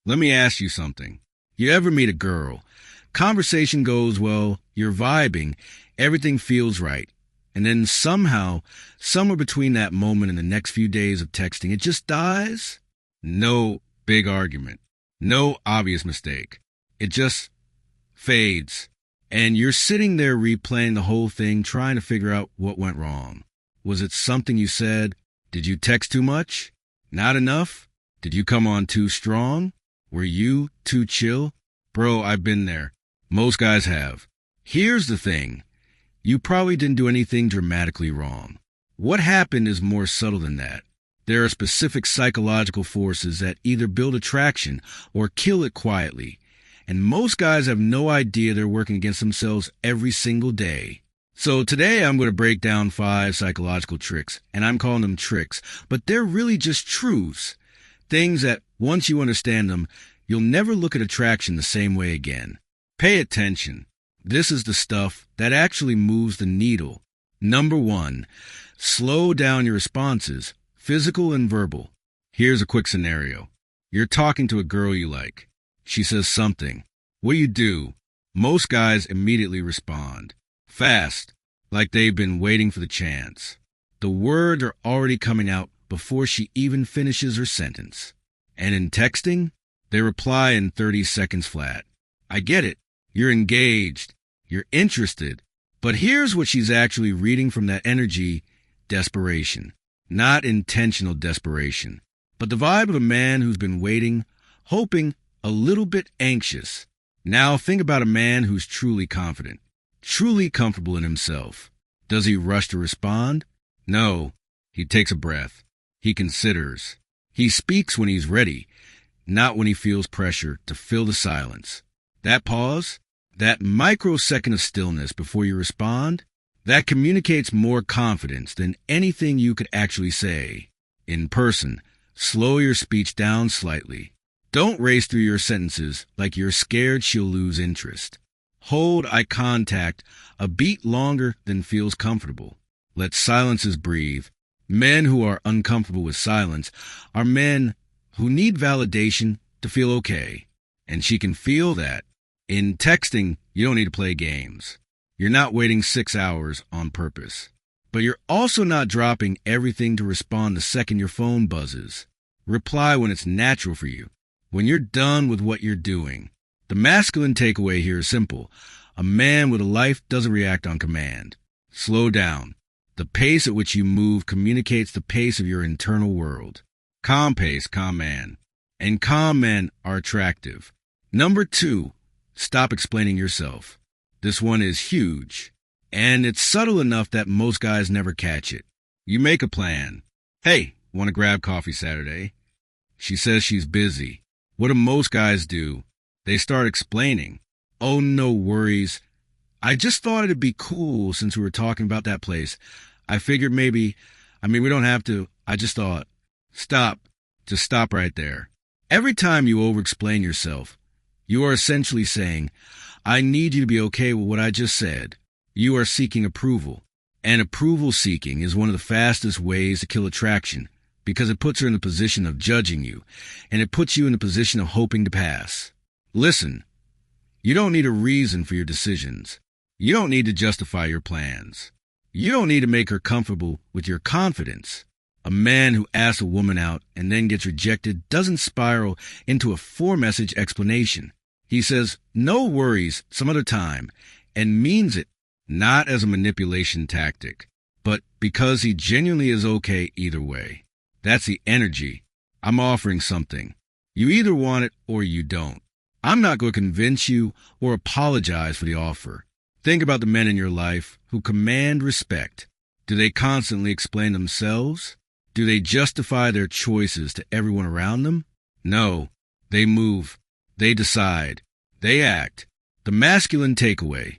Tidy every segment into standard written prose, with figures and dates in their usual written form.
Let me ask you something. You ever meet a girl? Conversation goes well, you're vibing, everything feels right. And then somehow, somewhere between that moment and the next few days of texting, it just dies? No big argument. No obvious mistake. It just fades. And you're sitting there replaying the whole thing, trying to figure out what went wrong. Was it something you said? Did you text too much? Not enough? Did you come on too strong? Were you too chill? Bro, I've been there. Most guys have. Here's the thing. You probably didn't do anything dramatically wrong. What happened is more subtle than that. There are specific psychological forces that either build attraction or kill it quietly. And most guys have no idea they're working against themselves every single day. So today I'm going to break down 5 psychological tricks, and I'm calling them tricks, but they're really just truths. Things that, once you understand them, you'll never look at attraction the same way again. Pay attention. This is the stuff that actually moves the needle. Number 1, slow down your responses, physical and verbal. Here's a quick scenario. You're talking to a girl you like. She says something. What do? Most guys immediately respond. Fast, like they've been waiting for the chance. The words are already coming out before she even finishes her sentence. And in texting, they reply in 30 seconds flat. I get it. You're engaged. You're interested. But here's what she's actually reading from that energy: desperation. Not intentional desperation, but the vibe of a man who's been waiting, hoping, a little bit anxious. Now think about a man who's truly confident, truly comfortable in himself. Does he rush to respond? No. He takes a breath. He considers. He speaks when he's ready, not when he feels pressure to fill the silence. That pause, that microsecond of stillness before you respond, that communicates more confidence than anything you could actually say. In person, slow your speech down slightly. Don't race through your sentences like you're scared she'll lose interest. Hold eye contact a beat longer than feels comfortable. Let silences breathe. Men who are uncomfortable with silence are men who need validation to feel okay. And she can feel that. In texting, you don't need to play games. You're not waiting 6 hours on purpose. But you're also not dropping everything to respond the second your phone buzzes. Reply when it's natural for you, when you're done with what you're doing. The masculine takeaway here is simple. A man with a life doesn't react on command. Slow down. The pace at which you move communicates the pace of your internal world. Calm pace, calm man. And calm men are attractive. Number 2, stop explaining yourself. This one is huge. And it's subtle enough that most guys never catch it. You make a plan. Hey, want to grab coffee Saturday? She says she's busy. What do most guys do? They start explaining. Oh, no worries. I just thought it'd be cool since we were talking about that place. I figured maybe, we don't have to. I just thought. Stop. Just stop right there. Every time you over-explain yourself, you are essentially saying, I need you to be okay with what I just said. You are seeking approval. And approval seeking is one of the fastest ways to kill attraction because it puts her in the position of judging you, and it puts you in the position of hoping to pass. Listen, you don't need a reason for your decisions. You don't need to justify your plans. You don't need to make her comfortable with your confidence. A man who asks a woman out and then gets rejected doesn't spiral into a 4-message explanation. He says, no worries, some other time, and means it, not as a manipulation tactic, but because he genuinely is okay either way. That's the energy. I'm offering something. You either want it or you don't. I'm not going to convince you or apologize for the offer. Think about the men in your life who command respect. Do they constantly explain themselves? Do they justify their choices to everyone around them? No. They move. They decide. They act. The masculine takeaway.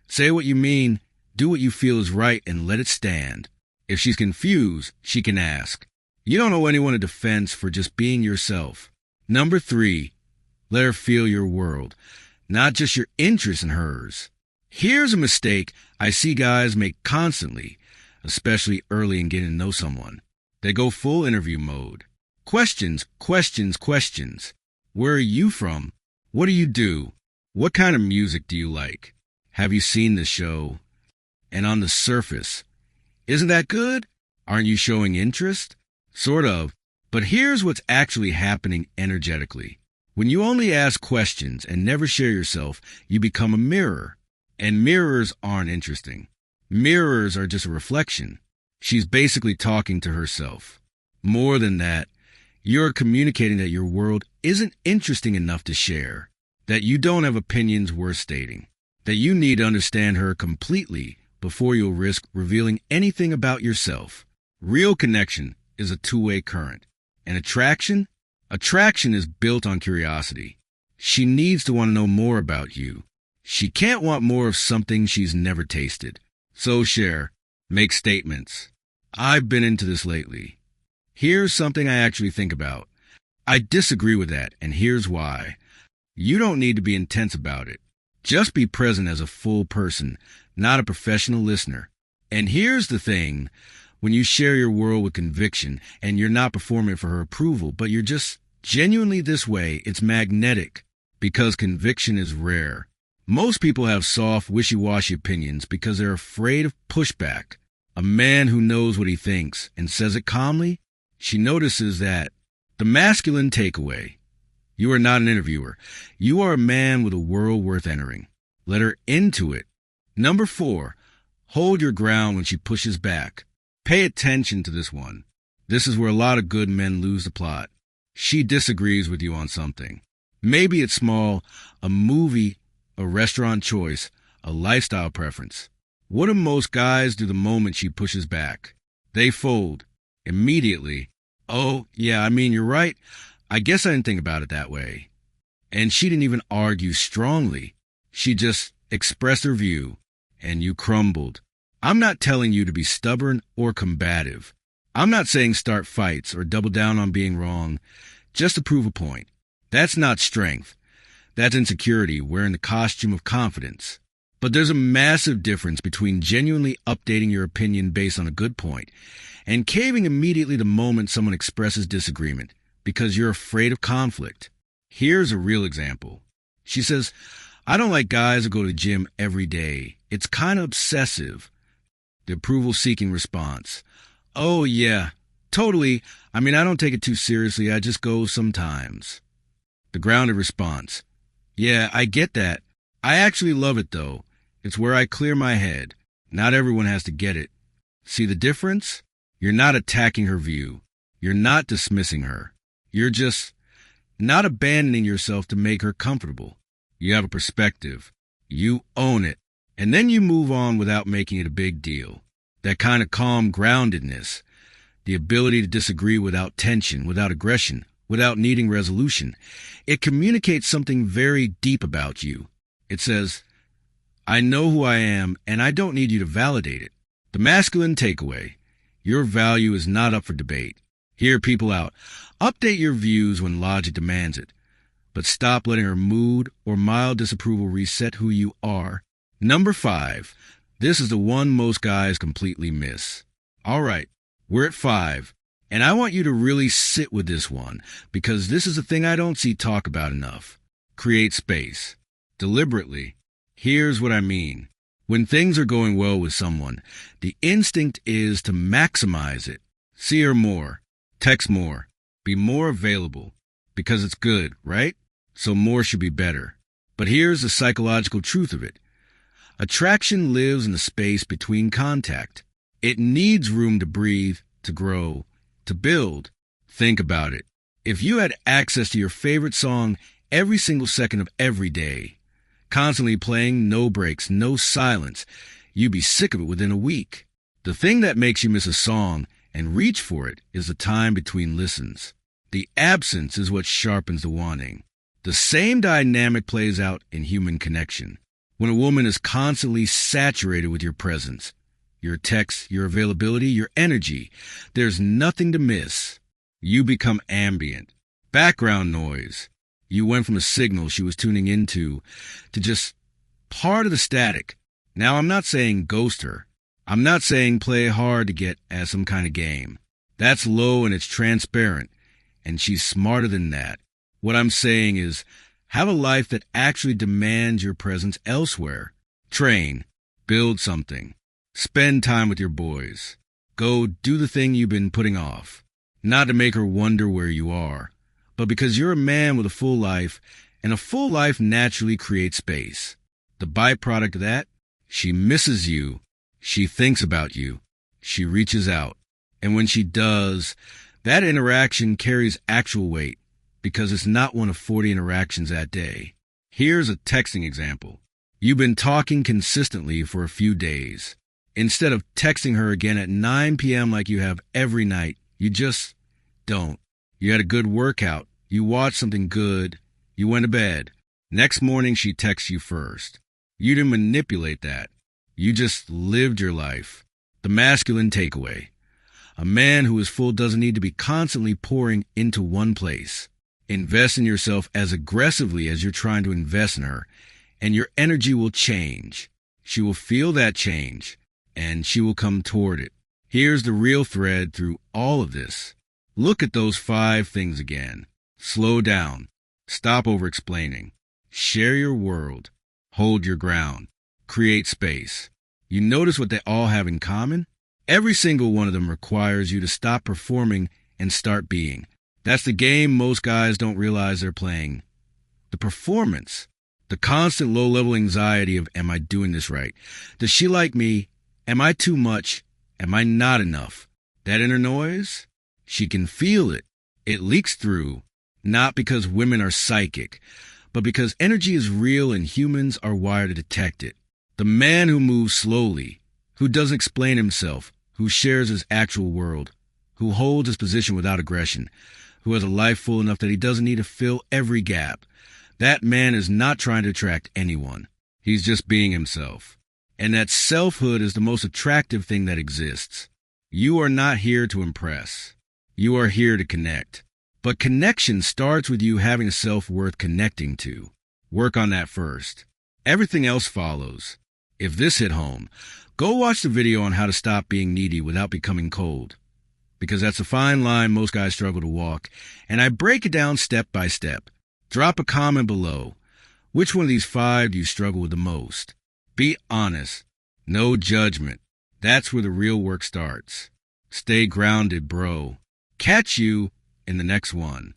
Say what you mean, do what you feel is right, and let it stand. If she's confused, she can ask. You don't owe anyone a defense for just being yourself. Number 3, let her feel your world, not just your interest in hers. Here's a mistake I see guys make constantly, especially early in getting to know someone. They go full interview mode. Questions, questions, questions. Where are you from? What do you do? What kind of music do you like? Have you seen the show? And on the surface, isn't that good? Aren't you showing interest? Sort of. But here's what's actually happening energetically. When you only ask questions and never share yourself, you become a mirror. And mirrors aren't interesting. Mirrors are just a reflection. She's basically talking to herself. More than that, you're communicating that your world isn't interesting enough to share, that you don't have opinions worth stating, that you need to understand her completely before you'll risk revealing anything about yourself. Real connection is a two-way current. And attraction is built on curiosity. She needs to want to know more about you. She can't want more of something she's never tasted. So share. Make statements. I've been into this lately. Here's something I actually think about. I disagree with that, and here's why. You don't need to be intense about it. Just be present as a full person, not a professional listener. And here's the thing. When you share your world with conviction, and you're not performing for her approval, but you're just genuinely this way, it's magnetic, because conviction is rare. Most people have soft, wishy-washy opinions because they're afraid of pushback. A man who knows what he thinks and says it calmly, she notices that. The masculine takeaway. You are not an interviewer. You are a man with a world worth entering. Let her into it. Number 4, hold your ground when she pushes back. Pay attention to this one. This is where a lot of good men lose the plot. She disagrees with you on something. Maybe it's small, a movie, a restaurant choice, a lifestyle preference. What do most guys do the moment she pushes back? They fold. Immediately. Oh, yeah, I mean, you're right. I guess I didn't think about it that way. And she didn't even argue strongly. She just expressed her view, and you crumbled. I'm not telling you to be stubborn or combative. I'm not saying start fights or double down on being wrong, just to prove a point. That's not strength. That's insecurity wearing the costume of confidence. But there's a massive difference between genuinely updating your opinion based on a good point and caving immediately the moment someone expresses disagreement because you're afraid of conflict. Here's a real example. She says, I don't like guys who go to the gym every day. It's kind of obsessive. The approval-seeking response. Oh, yeah, totally. I mean, I don't take it too seriously. I just go sometimes. The grounded response. Yeah, I get that. I actually love it, though. It's where I clear my head. Not everyone has to get it. See the difference? You're not attacking her view. You're not dismissing her. You're just not abandoning yourself to make her comfortable. You have a perspective. You own it. And then you move on without making it a big deal. That kind of calm groundedness. The ability to disagree without tension, without aggression, without needing resolution. It communicates something very deep about you. It says, I know who I am, and I don't need you to validate it. The masculine takeaway. Your value is not up for debate. Hear people out. Update your views when logic demands it. But stop letting her mood or mild disapproval reset who you are. Number 5. This is the one most guys completely miss. All right, we're at 5. And I want you to really sit with this one, because this is a thing I don't see talk about enough. Create space. Deliberately. Here's what I mean. When things are going well with someone, the instinct is to maximize it. See her more. Text more. Be more available. Because it's good, right? So more should be better. But here's the psychological truth of it. Attraction lives in the space between contact. It needs room to breathe, to grow, to build. Think about it. If you had access to your favorite song every single second of every day, constantly playing, no breaks, no silence, you'd be sick of it within a week. The thing that makes you miss a song and reach for it is the time between listens. The absence is what sharpens the wanting. The same dynamic plays out in human connection. When a woman is constantly saturated with your presence, your texts, your availability, your energy, there's nothing to miss. You become ambient. Background noise. You went from a signal she was tuning into to just part of the static. Now, I'm not saying ghost her. I'm not saying play hard to get at some kind of game. That's low and it's transparent, and she's smarter than that. What I'm saying is, have a life that actually demands your presence elsewhere. Train, build something, spend time with your boys. Go do the thing you've been putting off. Not to make her wonder where you are, but because you're a man with a full life, and a full life naturally creates space. The byproduct of that, she misses you. She thinks about you. She reaches out. And when she does, that interaction carries actual weight because it's not one of 40 interactions that day. Here's a texting example. You've been talking consistently for a few days. Instead of texting her again at 9 p.m. like you have every night, you just don't. You had a good workout. You watched something good. You went to bed. Next morning, she texts you first. You didn't manipulate that. You just lived your life. The masculine takeaway. A man who is full doesn't need to be constantly pouring into one place. Invest in yourself as aggressively as you're trying to invest in her, and your energy will change. She will feel that change, and she will come toward it. Here's the real thread through all of this. Look at those 5 things again. Slow down. Stop over-explaining. Share your world. Hold your ground. Create space. You notice what they all have in common? Every single one of them requires you to stop performing and start being. That's the game most guys don't realize they're playing. The performance. The constant low-level anxiety of, am I doing this right? Does she like me? Am I too much? Am I not enough? That inner noise? She can feel it. It leaks through, not because women are psychic, but because energy is real and humans are wired to detect it. The man who moves slowly, who doesn't explain himself, who shares his actual world, who holds his position without aggression, who has a life full enough that he doesn't need to fill every gap. That man is not trying to attract anyone. He's just being himself. And that selfhood is the most attractive thing that exists. You are not here to impress. You are here to connect. But connection starts with you having a self-worth connecting to. Work on that first. Everything else follows. If this hit home, go watch the video on how to stop being needy without becoming cold. Because that's a fine line most guys struggle to walk, and I break it down step by step. Drop a comment below. Which one of these 5 do you struggle with the most? Be honest. No judgment. That's where the real work starts. Stay grounded, bro. Catch you in the next one.